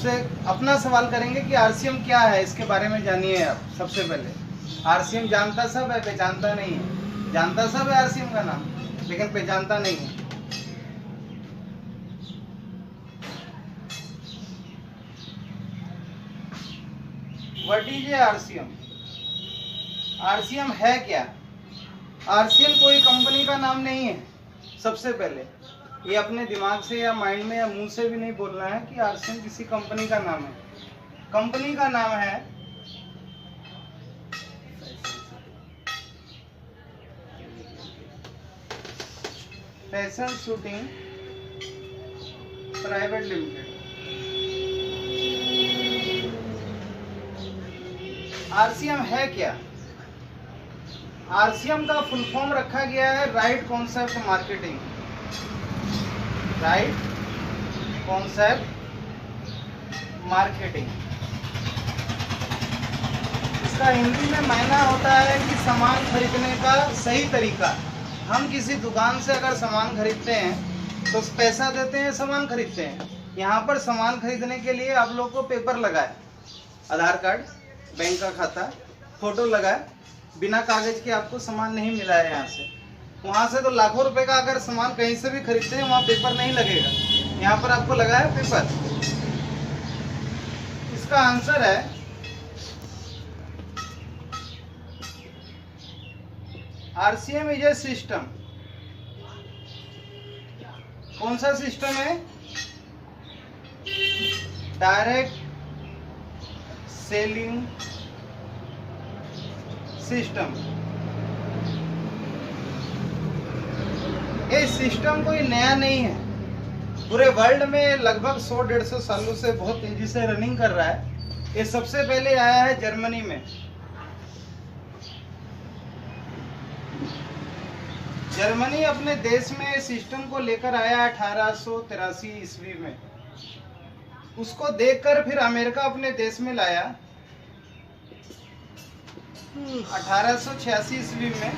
आपसे अपना सवाल करेंगे कि आरसीएम क्या है, इसके बारे में जानिए आप। सबसे पहले आरसीएम जानता सब है, पहचानता नहीं है। जानता सब है आरसीएम का नाम, लेकिन पहचानता नहीं है। What is a RCM? RCM है क्या? आरसीएम कोई कंपनी का नाम नहीं है। सबसे पहले ये अपने दिमाग से या माइंड में या मुंह से भी नहीं बोलना है कि आरसीएम किसी कंपनी का नाम है। कंपनी का नाम है fashion shooting private limited. RCM है क्या? आरसीएम का फुल फॉर्म रखा गया है right concept marketing. Right concept marketing, इसका हिंदी में मायना होता है कि सामान खरीदने का सही तरीका। हम किसी दुकान से अगर सामान खरीदते हैं तो पैसा देते हैं, सामान खरीदते हैं। यहाँ पर सामान खरीदने के लिए आप लोग को पेपर लगाए, आधार कार्ड, बैंक का खाता, फोटो लगाए। बिना कागज के आपको सामान नहीं मिला है यहाँ से। वहाँ से तो लाखों रुपए का अगर सामान कहीं से भी खरीदते हैं, वहाँ पेपर नहीं लगेगा। यहाँ पर आपको लगा है पेपर। इसका आंसर है आरसीएम इज ए सिस्टम। कौन सा सिस्टम है? Direct selling system. ये सिस्टम कोई नया नहीं है, पूरे वर्ल्ड में लगभग 100-150 सालों से बहुत तेजी से रनिंग कर रहा है। ये सबसे पहले आया है जर्मनी में। जर्मनी अपने देश में सिस्टम को लेकर आया 1883 ईस्वी में। उसको देखकर फिर अमेरिका अपने देश में लाया 1886 ईस्वी में।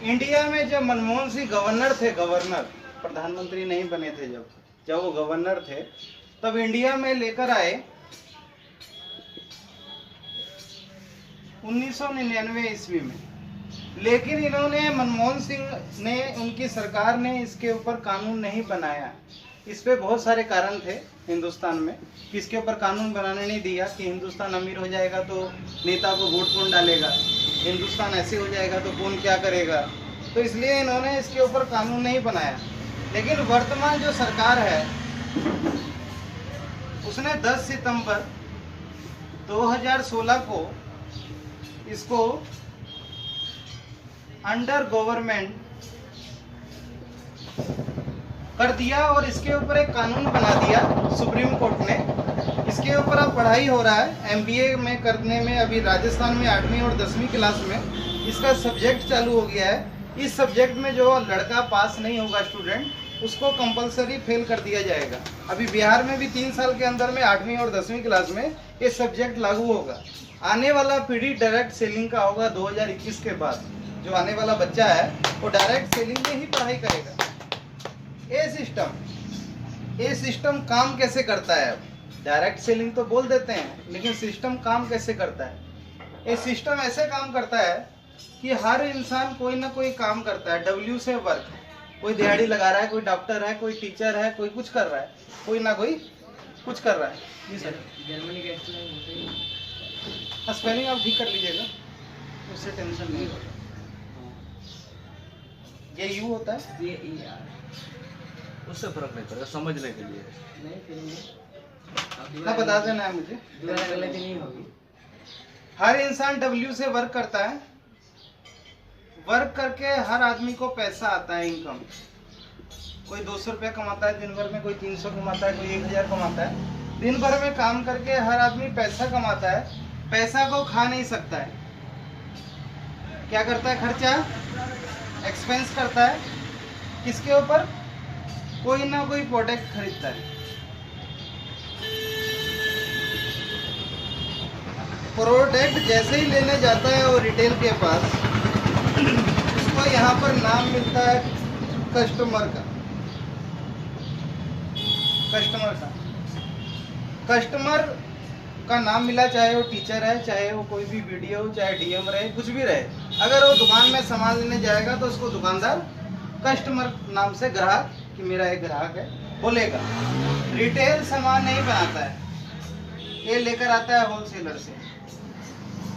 इंडिया में जब मनमोहन सिंह गवर्नर थे, गवर्नर, प्रधानमंत्री नहीं बने थे, जब वो गवर्नर थे, तब इंडिया में लेकर आए 1999 ईस्वी में। लेकिन इन्होंने, मनमोहन सिंह ने, उनकी सरकार ने इसके ऊपर कानून नहीं बनाया। इस पे बहुत सारे कारण थे हिंदुस्तान में कि इसके ऊपर कानून बनाने नहीं दिया कि हिंदुस्तान अमीर हो जाएगा तो नेता को वोट कौन डालेगा, हिंदुस्तान ऐसे हो जाएगा तो कौन क्या करेगा। तो इसलिए इन्होंने इसके ऊपर कानून नहीं बनाया। लेकिन वर्तमान जो सरकार है उसने 10 सितंबर 2016 को इसको अंडर गवर्नमेंट कर दिया और इसके ऊपर एक कानून बना दिया सुप्रीम कोर्ट ने। इसके ऊपर अब पढ़ाई हो रहा है एमबीए में करने में। अभी राजस्थान में 8वीं और 10वीं क्लास में इसका सब्जेक्ट चालू हो गया है। इस सब्जेक्ट में जो लड़का पास नहीं होगा स्टूडेंट, उसको कंपलसरी फेल कर दिया जाएगा। अभी बिहार में भी 3 साल के अंदर में 8वीं और 10वीं क्लास में ये सब्जेक्ट लागू होगा। आने वाला पीढ़ी डायरेक्ट सेलिंग का होगा 2021 के बाद। जो आने वाला बच्चा है वो डायरेक्ट सेलिंग में ही पढ़ाई करेगा। ये सिस्टम काम कैसे करता है? डायरेक्ट सेलिंग तो बोल देते हैं, लेकिन सिस्टम काम कैसे करता है? ये सिस्टम ऐसे काम करता है कि हर इंसान कोई ना कोई काम करता है। डब्ल्यू से वर्क, कोई दिहाड़ी लगा रहा है, कोई डॉक्टर है, कोई टीचर है, कोई कुछ कर रहा है, कोई ना कोई कुछ कर रहा है। जी सर, जर्मनी का स्पेलिंग आप ठीक कर लीजिएगा, उससे टेंशन नहीं होगा। ये यू होता है, ये ER उससे फर्क नहीं पड़ेगा समझने के लिए। नहीं फिर ना बता देना है मुझे। गलती नहीं होगी। हर इंसान डब्ल्यू से वर्क करता है। वर्क करके हर आदमी को पैसा आता है, इनकम। कोई 200 रुपया कमाता है दिन भर में, कोई 300 कमाता है, कोई 1000 कमाता है। दिन भर में काम करके हर आदमी पैसा कमाता है। पैसा को खा नहीं सकता है। क्या करता है? खर्चा, एक्सपेंस करता है। किसके ऊपर? कोई ना कोई प्रोडक्ट खरीदता है। प्रोडक्ट जैसे ही लेने जाता है वो रिटेल के पास, उसको यहाँ पर नाम मिलता है कस्टमर का। कस्टमर का नाम मिला, चाहे वो टीचर है, चाहे वो कोई भी वीडियो, चाहे डीएम रहे, कुछ भी रहे, अगर वो दुकान में सामान लेने जाएगा तो उसको दुकानदार कस्टमर नाम से, ग्राहक कि मेरा एक ग्राहक है बोलेगा। रिटेल सामान नहीं बनाता है, ये लेकर आता है होलसेलर से।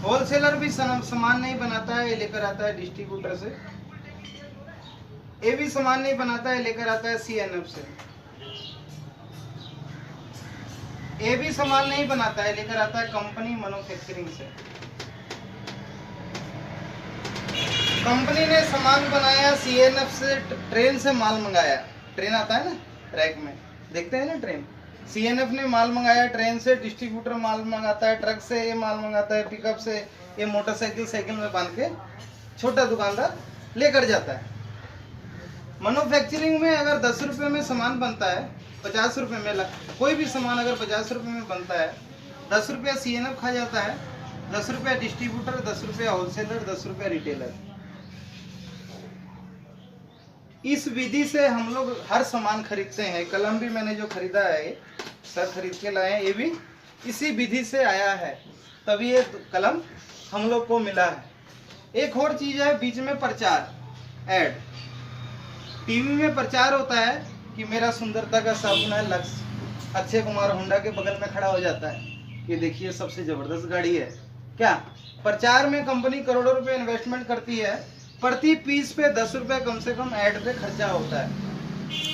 होलसेलर भी सामान नहीं बनाता है, ये लेकर आता है डिस्ट्रीब्यूटर से। ये भी सामान नहीं बनाता है, लेकर आता है सीएनएफ से। ये भी सामान नहीं बनाता है, लेकर आता है कंपनी मैन्युफैक्चरिंग से। कंपनी ने सामान बनाया सीएनएफ से, ट्रेन से माल मंगाया, ट्रेन आता है ना रैक में, देखते हैं ना ट्रेन। सीएनएफ ने माल मंगाया ट्रेन से, डिस्ट्रीब्यूटर माल मंगाता है ट्रक से, ये माल मंगाता है पिकअप से, ये मोटरसाइकिल साइकिल में बांध के छोटा दुकानदार लेकर जाता है। मैन्युफैक्चरिंग में अगर 10 रुपये में सामान बनता है, 50 रुपये में कोई भी सामान अगर 50 रुपये में बनता है, 10 रुपया सीएनएफ खा जाता है, 10 रुपया डिस्ट्रीब्यूटर, 10 रुपया होलसेलर, 10 रुपया रिटेलर। इस विधि से हम लोग हर सामान खरीदते हैं। कलम भी मैंने जो खरीदा है, सर खरीद के लाए हैं, ये भी इसी विधि से आया है, तभी ये कलम हम लोग को मिला है। एक और चीज है बीच में प्रचार, ऐड। टीवी में प्रचार होता है कि मेरा सुंदरता का साबुन है लक्स, अक्षय कुमार होंडा के बगल में खड़ा हो जाता है कि देखिए सबसे जबरदस्त गाड़ी है। क्या प्रचार में कंपनी करोड़ों रुपए इन्वेस्टमेंट करती है, प्रति पीस पे 10 रुपये कम से कम ऐड पे खर्चा होता है।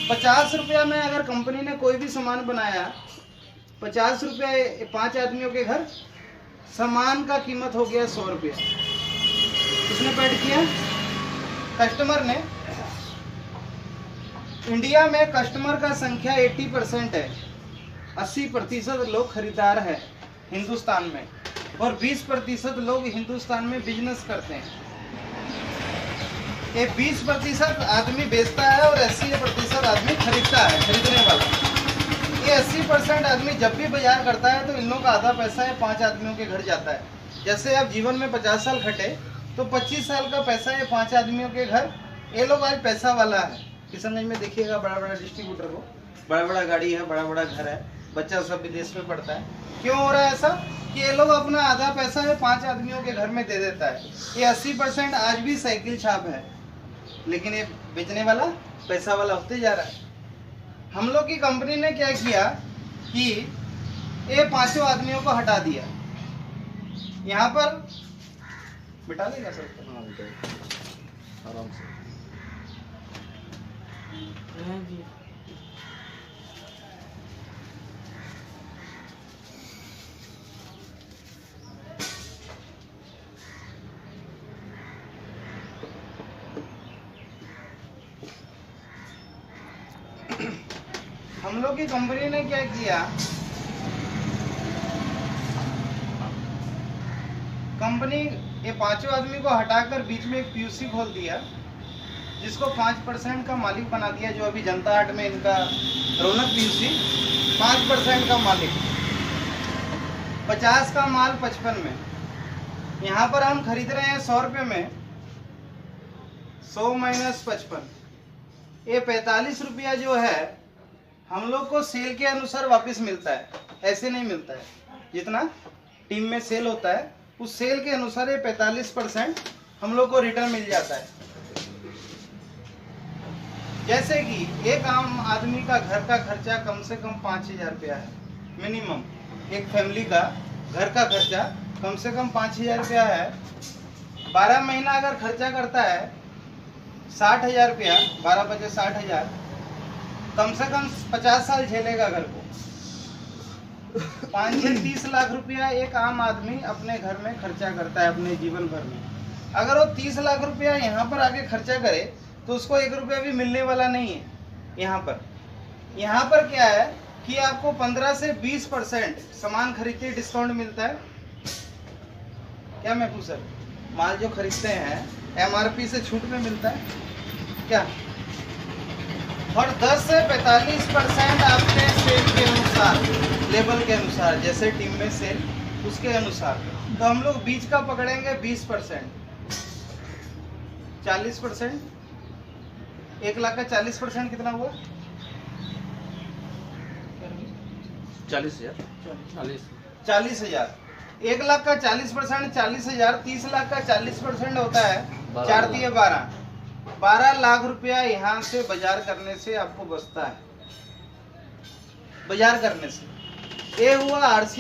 50 रुपया में अगर कंपनी ने कोई भी सामान बनाया, 50 रुपये 5 आदमियों के घर, सामान का कीमत हो गया 100 रुपया। किसने पेड किया? कस्टमर ने। इंडिया में कस्टमर का संख्या 80% है, 80% लोग खरीदार है हिंदुस्तान में, और 20% लोग हिंदुस्तान में बिजनेस करते हैं। ये 20% आदमी बेचता है और 80% आदमी खरीदता है, खरीदने वाला। ये 80% आदमी जब भी बाजार करता है तो इन लोगों का आधा पैसा है 5 आदमियों के घर जाता है। जैसे आप जीवन में 50 साल खटे तो 25 साल का पैसा है 5 आदमियों के घर। ये लोग आज पैसा वाला है। किशनगंज में देखिएगा बड़ा बड़ा डिस्ट्रीब्यूटर को, बड़ा बड़ा गाड़ी है, बड़ा बड़ा घर है, बच्चा सब विदेश में पढ़ता है। क्यों हो रहा है ऐसा? कि ये लोग अपना आधा पैसा है 5 आदमियों के घर में दे देता है। ये 80% आज भी साइकिल छाप है, लेकिन ये बेचने वाला पैसा वाला होते जा रहा है। हम लोग की कंपनी ने क्या किया कि ये 5 आदमियों को हटा दिया। यहाँ पर बिठा देगा सर? हाँ बताइए आराम से। हम लोग की कंपनी ने क्या किया, कंपनी ये 5 आदमी को हटाकर बीच में एक पीयूसी खोल दिया, जिसको 5% का मालिक बना दिया। जो अभी जनता हाट में इनका रौनक पीयूसी 5% का मालिक, 50 का माल 55 में। यहाँ पर हम खरीद रहे हैं 100 रुपये में, 100 माइनस 55, ये 45 रुपया जो है हम लोग को सेल के अनुसार वापस मिलता है। ऐसे नहीं मिलता है, जितना टीम में सेल होता है उस सेल के अनुसार ये 45% हम लोग को रिटर्न मिल जाता है। जैसे कि एक आम आदमी का घर का खर्चा कम से कम 5000 रुपया है मिनिमम। एक फैमिली का घर का खर्चा कम से कम 5000 रुपया है। 12 महीना अगर खर्चा करता है 60,000 रुपया, 12 बजे 60,000, कम से कम 50 साल झेलेगा घर को। 5 से 30 लाख रुपया एक आम आदमी अपने घर में खर्चा करता है अपने जीवन भर में। अगर वो 30 लाख रुपया यहाँ पर आके खर्चा करे तो उसको 1 रुपया भी मिलने वाला नहीं है। यहाँ पर क्या है कि आपको 15 से 20% सामान खरीदते डिस्काउंट मिलता है। क्या मैं पूछ सर, माल जो खरीदते हैं MRP से छूट में मिलता है क्या? और 10 से 45% आपके सेल के अनुसार, लेवल के अनुसार, जैसे टीम में सेल उसके अनुसार। तो हम लोग बीच का पकड़ेंगे 20%, 40%, 1 लाख का 40% कितना हुआ? 40,000 40,000। 1 लाख का 40%, 40,000। 30 लाख का 40% होता है 4 तिये 12। 12 लाख रुपया यहाँ से बाजार करने से आपको बचता है, बाजार करने से। ये हुआ आरसीएम